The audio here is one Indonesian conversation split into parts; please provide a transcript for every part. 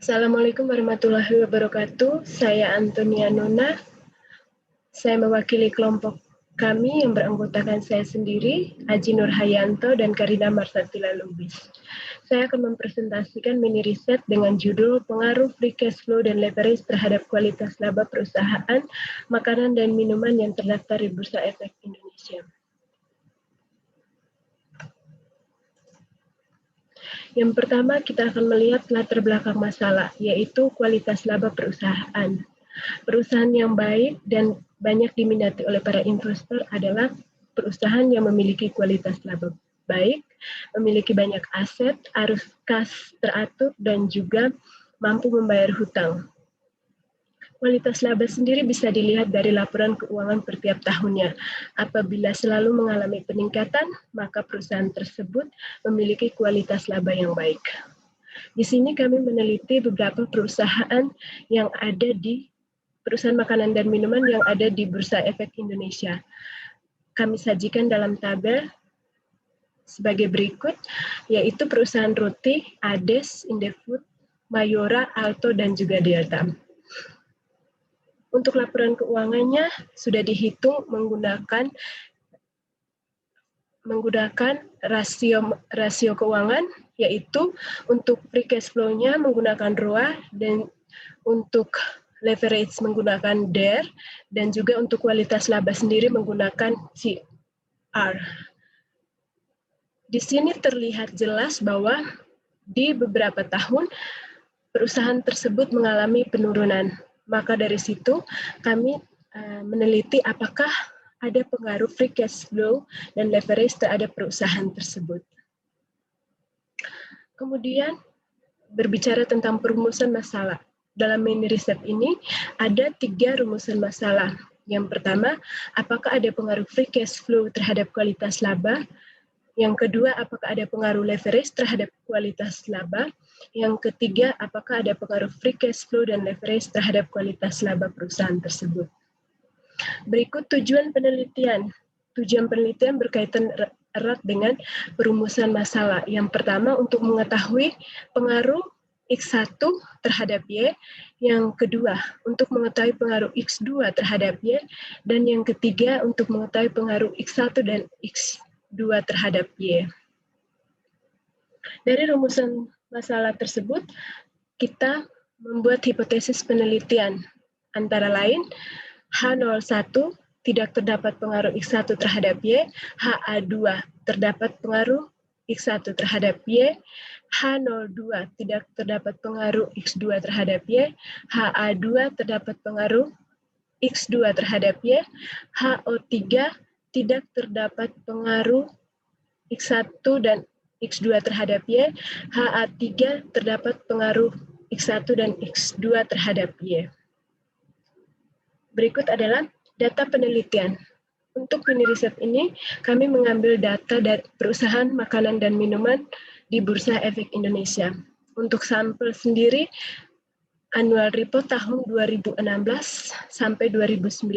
Assalamualaikum warahmatullahi wabarakatuh. Saya Antonia Nona. Saya mewakili kelompok kami yang beranggotakan saya sendiri, Aji Nur Hayanto dan Karina Marsatila Lubis. Saya akan mempresentasikan mini riset dengan judul Pengaruh Free Cash Flow dan Leverage terhadap kualitas laba perusahaan, makanan dan minuman yang terdaftar di Bursa Efek Indonesia. Yang pertama, kita akan melihat latar belakang masalah, yaitu kualitas laba perusahaan. Perusahaan yang baik dan banyak diminati oleh para investor adalah perusahaan yang memiliki kualitas laba baik, memiliki banyak aset, arus kas teratur, dan juga mampu membayar hutang. Kualitas laba sendiri bisa dilihat dari laporan keuangan per tiap tahunnya. Apabila selalu mengalami peningkatan, maka perusahaan tersebut memiliki kualitas laba yang baik. Di sini kami meneliti beberapa perusahaan yang ada di perusahaan makanan dan minuman yang ada di Bursa Efek Indonesia. Kami sajikan dalam tabel sebagai berikut, yaitu perusahaan roti, Ades, Indofood, Mayora, Alto, dan juga Delta. Untuk laporan keuangannya sudah dihitung menggunakan rasio keuangan, yaitu untuk free cash flow-nya menggunakan ROA, dan untuk leverage menggunakan DER, dan juga untuk kualitas laba sendiri menggunakan CR. Di sini terlihat jelas bahwa di beberapa tahun perusahaan tersebut mengalami penurunan. Maka dari situ kami meneliti apakah ada pengaruh free cash flow dan leverage terhadap perusahaan tersebut. Kemudian berbicara tentang perumusan masalah. Dalam mini riset ini ada 3 rumusan masalah. Yang pertama, apakah ada pengaruh free cash flow terhadap kualitas laba? Yang kedua, apakah ada pengaruh leverage terhadap kualitas laba? Yang ketiga, apakah ada pengaruh free cash flow dan leverage terhadap kualitas laba perusahaan tersebut? Berikut tujuan penelitian. Tujuan penelitian berkaitan erat dengan perumusan masalah. Yang pertama, untuk mengetahui pengaruh X1 terhadap Y. Yang kedua, untuk mengetahui pengaruh X2 terhadap Y. Dan yang ketiga, untuk mengetahui pengaruh X1 dan X2 terhadap Y. Dari rumusan masalah tersebut, kita membuat hipotesis penelitian. Antara lain, H01 tidak terdapat pengaruh X1 terhadap Y, HA2 terdapat pengaruh X1 terhadap Y, H02 tidak terdapat pengaruh X2 terhadap Y, HA2 terdapat pengaruh X2 terhadap Y, HO3 tidak terdapat pengaruh X1 dan X2 terhadap Y, HA3 terdapat pengaruh X1 dan X2 terhadap Y. Berikut adalah data penelitian. Untuk mini riset ini, kami mengambil data dari perusahaan makanan dan minuman di Bursa Efek Indonesia. Untuk sampel sendiri, annual report tahun 2016 sampai 2019.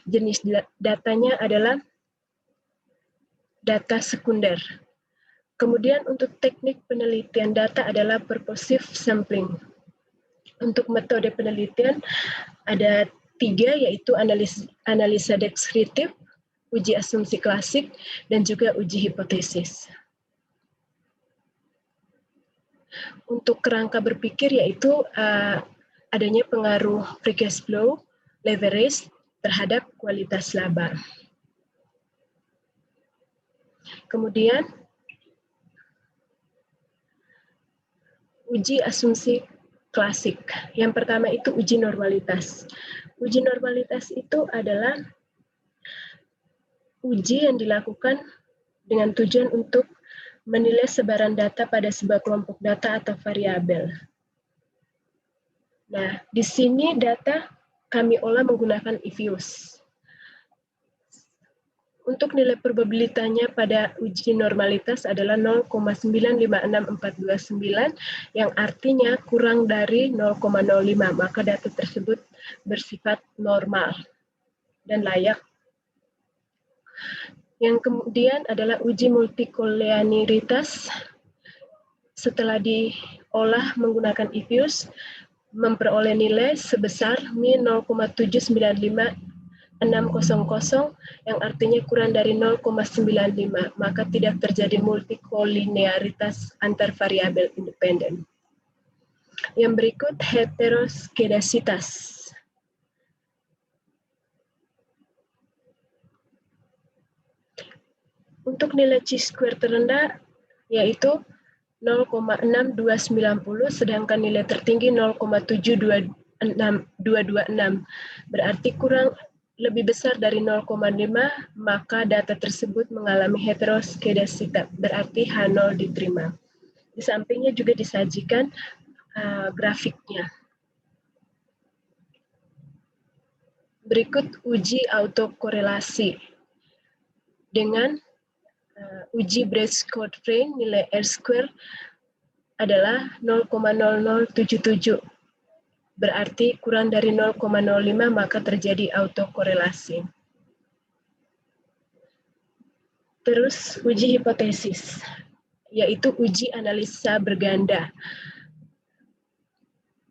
Jenis datanya adalah data sekunder. Kemudian untuk teknik penelitian data adalah purposive sampling. Untuk metode penelitian ada 3, yaitu analisa deskriptif, uji asumsi klasik, dan juga uji hipotesis. Untuk kerangka berpikir yaitu adanya pengaruh free cash flow, leverage terhadap kualitas laba. Kemudian uji asumsi klasik. Yang pertama itu uji normalitas. Uji normalitas itu adalah uji yang dilakukan dengan tujuan untuk menilai sebaran data pada sebuah kelompok data atau variabel. Nah, di sini data kami olah menggunakan if-use. Untuk nilai probabilitanya pada uji normalitas adalah 0,956429, yang artinya kurang dari 0,05, maka data tersebut bersifat normal dan layak. Yang kemudian adalah uji multikoleaniritas. setelah diolah menggunakan EViews memperoleh nilai sebesar min 0,795 600 yang artinya kurang dari 0,95, maka tidak terjadi multikolinearitas antar variabel independen. Yang berikut heteroskedasitas. Untuk nilai chi-square terendah yaitu 0,6290, sedangkan nilai tertinggi 0,7226, berarti kurang lebih besar dari 0,5, maka data tersebut mengalami heteroskedasitas, berarti H0 diterima. Di sampingnya juga disajikan grafiknya. Berikut uji autokorelasi dengan uji Brecht-Cottrane, nilai R-square adalah 0,0077. Berarti kurang dari 0,05 maka terjadi autokorelasi. Terus uji hipotesis, yaitu uji analisa berganda.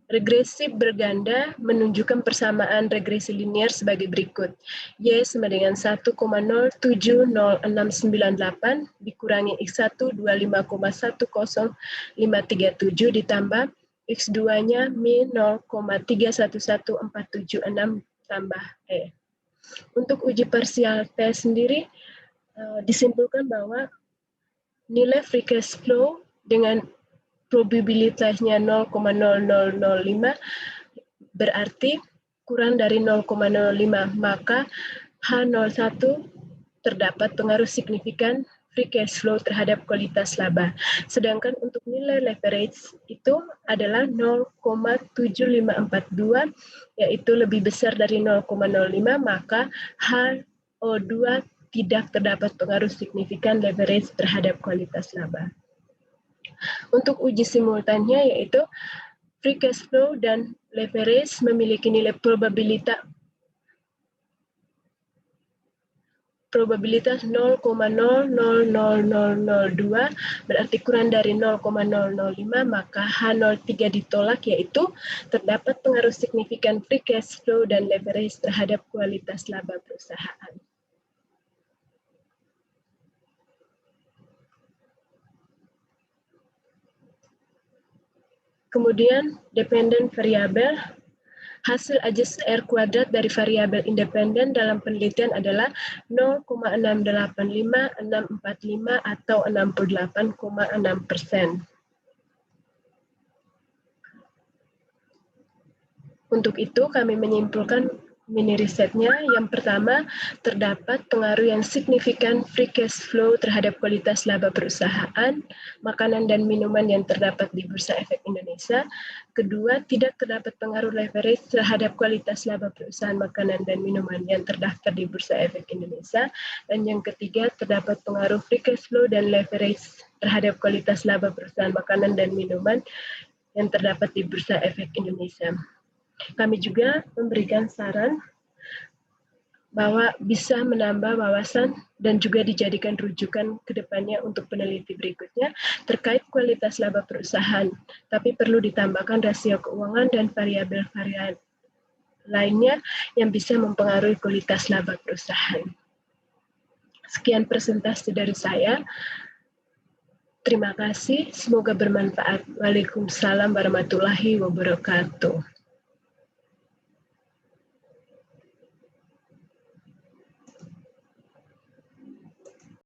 Regresi berganda menunjukkan persamaan regresi linear sebagai berikut. Y sama dengan 1,070698 dikurangi X1 25,10537 ditambah X2-nya min 0,311476 tambah E. Untuk uji parsial T sendiri disimpulkan bahwa nilai free cash flow dengan probabilitasnya 0,0005 berarti kurang dari 0,05, maka H01 terdapat pengaruh signifikan free cash flow terhadap kualitas laba. Sedangkan untuk nilai leverage itu adalah 0,7542, yaitu lebih besar dari 0,05, maka HO2 tidak terdapat pengaruh signifikan leverage terhadap kualitas laba. Untuk uji simultannya yaitu free cash flow dan leverage memiliki nilai probabilitas 0,000002 berarti kurang dari 0,005, maka H03 ditolak, yaitu terdapat pengaruh signifikan free cash flow dan leverage terhadap kualitas laba perusahaan. Kemudian dependent variabel, hasil adjust R kuadrat dari variabel independen dalam penelitian adalah 0,685645 atau 68,6%. Untuk itu kami menyimpulkan mini risetnya. Yang pertama, terdapat pengaruh yang signifikan free cash flow terhadap kualitas laba perusahaan, makanan dan minuman yang terdapat di Bursa Efek Indonesia. Kedua, tidak terdapat pengaruh leverage terhadap kualitas laba perusahaan makanan dan minuman yang terdaftar di Bursa Efek Indonesia. Dan yang ketiga, terdapat pengaruh free cash flow dan leverage terhadap kualitas laba perusahaan makanan dan minuman yang terdapat di Bursa Efek Indonesia. Kami juga memberikan saran bahwa bisa menambah wawasan dan juga dijadikan rujukan ke depannya untuk peneliti berikutnya terkait kualitas laba perusahaan, tapi perlu ditambahkan rasio keuangan dan variabel-variabel lainnya yang bisa mempengaruhi kualitas laba perusahaan. Sekian presentasi dari saya. Terima kasih, semoga bermanfaat. Waalaikumsalam warahmatullahi wabarakatuh.